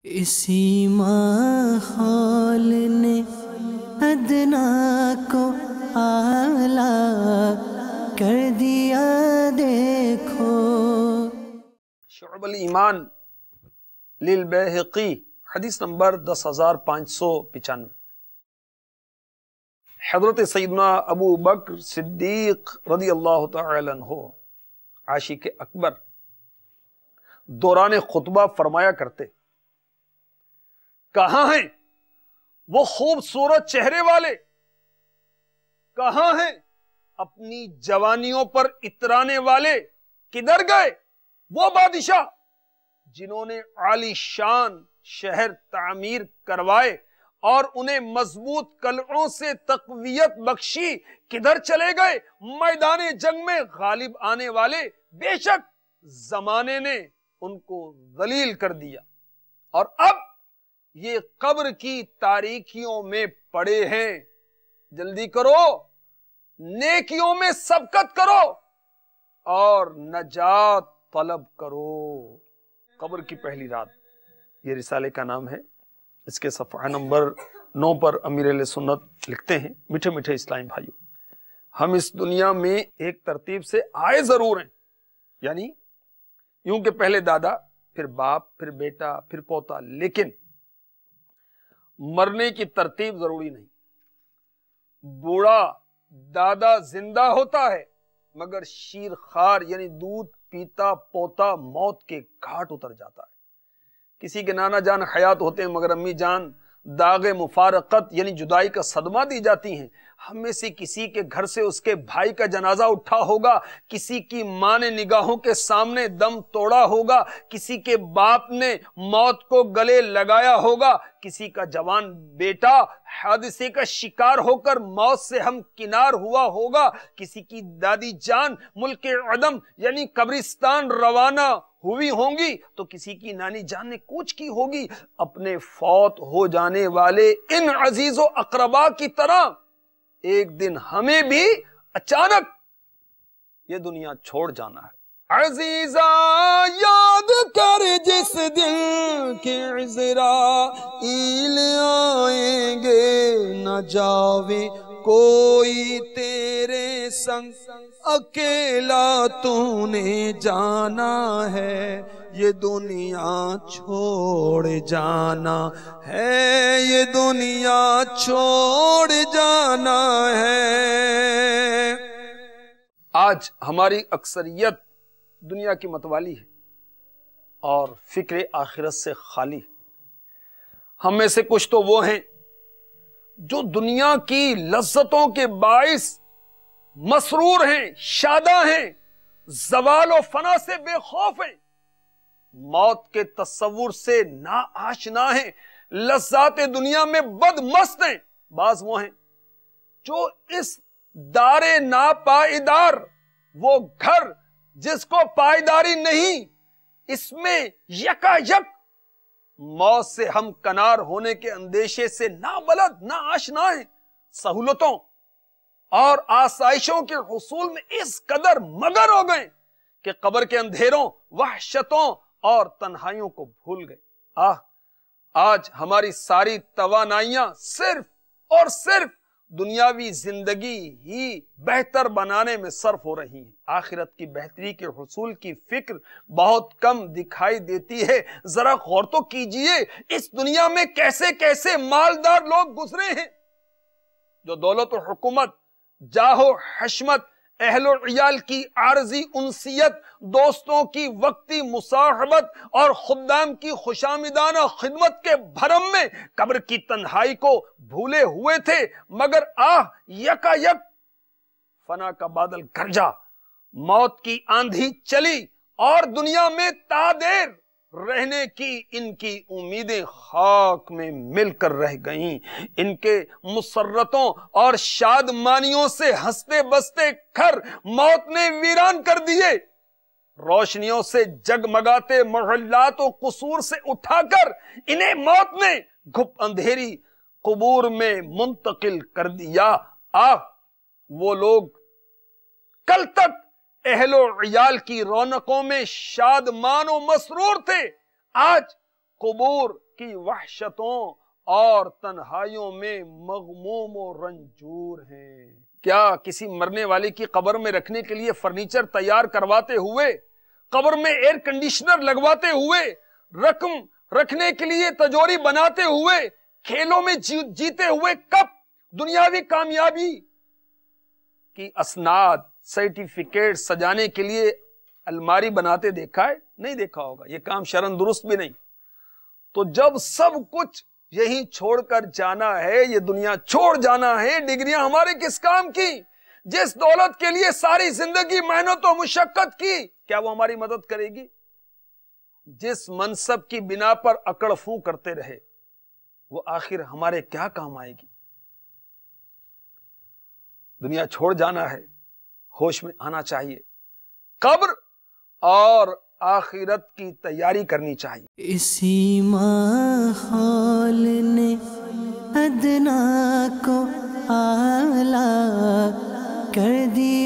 اسی ماحول نے ادنا کو اعلیٰ کر دیا دیکھو۔ شعب الایمان للبیہقی حدیث نمبر 10,595۔ حضرت سیدنا ابو بکر صدیق رضی اللہ تعالی عنہ عاشق اکبر دوران خطبہ فرمایا کرتے، کہاں ہیں وہ خوبصورت چہرے والے، کہاں ہیں اپنی جوانیوں پر اترانے والے، کدھر گئے وہ بادشاہ جنہوں نے عالی شان شہر تعمیر کروائے اور انہیں مضبوط قلعوں سے تقویت بخشی، کدھر چلے گئے میدان جنگ میں غالب آنے والے؟ بے شک زمانے نے ان کو ذلیل کر دیا اور اب یہ قبر کی تاریکیوں میں پڑے ہیں۔ جلدی کرو، نیکیوں میں سبقت کرو اور نجات طلب کرو۔ قبر کی پہلی رات، یہ رسالے کا نام ہے۔ اس کے صفحہ نمبر 9 پر امیر اہل سنت لکھتے ہیں، میٹھے میٹھے اسلامی بھائیو، ہم اس دنیا میں ایک ترتیب سے آئے ضرور ہیں، یعنی یوں کہ پہلے دادا، پھر باپ، پھر بیٹا، پھر پوتا، لیکن مرنے کی ترتیب ضروری نہیں۔ بوڑھا دادا زندہ ہوتا ہے مگر شیر خوار یعنی دودھ پیتا پوتا موت کے گھاٹ اتر جاتا ہے۔ کسی کے نانا جان حیات ہوتے ہیں مگر امی جان داغ مفارقت یعنی جدائی کا صدمہ دی جاتی ہیں۔ ہم میں سے کسی کے گھر سے اس کے بھائی کا جنازہ اٹھا ہوگا، کسی کی ماں نے نگاہوں کے سامنے دم توڑا ہوگا، کسی کے باپ نے موت کو گلے لگایا ہوگا، کسی کا جوان بیٹا حادثے کا شکار ہو کر موت سے ہم کنار ہوا ہوگا، کسی کی دادی جان ملک عدم یعنی قبرستان روانہ ہوئی ہوں گی تو کسی کی نانی جان نے کوچ کی ہوگی۔ اپنے فوت ہو جانے والے ان عزیز و اقربا کی طرح ایک دن ہمیں بھی اچانک یہ دنیا چھوڑ جانا ہے۔ عزیزا یاد کر جس دن کے عزرائیل آئیں گے، نہ جاوے کوئی تیرے سنگ، اکیلا تو نے جانا ہے، یہ دنیا چھوڑ جانا ہے، یہ دنیا چھوڑ جانا ہے۔ آج ہماری اکثریت دنیا کی متوالی ہے اور فکر آخرت سے خالی۔ ہم میں سے کچھ تو وہ ہیں جو دنیا کی لذتوں کے باعث مسرور ہیں، شاداں ہیں، زوال و فنا سے بے خوف ہیں، موت کے تصور سے نا آشنا ہیں، لذات دنیا میں بد مست ہیں۔ بعض وہ ہیں جو اس دار ناپائیدار، وہ گھر جس کو پائیداری نہیں، اس میں یکا یک موت سے ہم کنار ہونے کے اندیشے سے نا بلد نا آشنا ہیں، سہولتوں اور آسائشوں کے حصول میں اس قدر مگن ہو گئے کہ قبر کے اندھیروں، وحشتوں اور تنہائیوں کو بھول گئے۔ آج ہماری ساری توانائیاں صرف اور صرف دنیاوی زندگی ہی بہتر بنانے میں صرف ہو رہی ہیں۔ آخرت کی بہتری کے حصول کی فکر بہت کم دکھائی دیتی ہے۔ ذرا غور تو کیجئے، اس دنیا میں کیسے کیسے مالدار لوگ گزرے ہیں جو دولت و حکومت، جاہ و حشمت، اہل و عیال کی عارضی انسیت، دوستوں کی وقتی مصاحبت اور خدام کی خوشامدانہ خدمت کے بھرم میں قبر کی تنہائی کو بھولے ہوئے تھے، مگر یکا یک فنا کا بادل گرجا، موت کی آندھی چلی اور دنیا میں تادیر رہنے کی ان کی امیدیں خاک میں مل کر رہ گئیں۔ ان کے مسرتوں اور شادمانیوں سے ہنستے بستے گھر موت نے ویران کر دیے۔ روشنیوں سے جگمگاتے محلات و قصور سے اٹھا کر انہیں موت نے گھپ اندھیری قبور میں منتقل کر دیا۔ وہ لوگ کل تک اہل و عیال کی رونقوں میں شادمان و مسرور تھے، آج قبور کی وحشتوں اور تنہائیوں میں مغموم و رنجور ہیں۔ کیا کسی مرنے والے کی قبر میں رکھنے کے لیے فرنیچر تیار کرواتے ہوئے، قبر میں ایئر کنڈیشنر لگواتے ہوئے، رقم رکھنے کے لیے تجوری بناتے ہوئے، کھیلوں میں جیتے ہوئے کب دنیاوی کامیابی کی اسناد سرٹیفکیٹ سجانے کے لیے الماری بناتے دیکھا ہے؟ نہیں دیکھا ہوگا، یہ کام شرعاً درست بھی نہیں۔ تو جب سب کچھ یہی چھوڑ کر جانا ہے، یہ دنیا چھوڑ جانا ہے، ڈگریاں ہمارے کس کام کی؟ جس دولت کے لیے ساری زندگی محنت و مشقت کی، کیا وہ ہماری مدد کرے گی؟ جس منصب کی بنا پر اکڑ فوں کرتے رہے، وہ آخر ہمارے کیا کام آئے گی؟ دنیا چھوڑ جانا ہے، ہوش میں آنا چاہیے، قبر اور آخرت کی تیاری کرنی چاہیے۔ اسی ماحول نے ادنا کو اعلیٰ کر دیا۔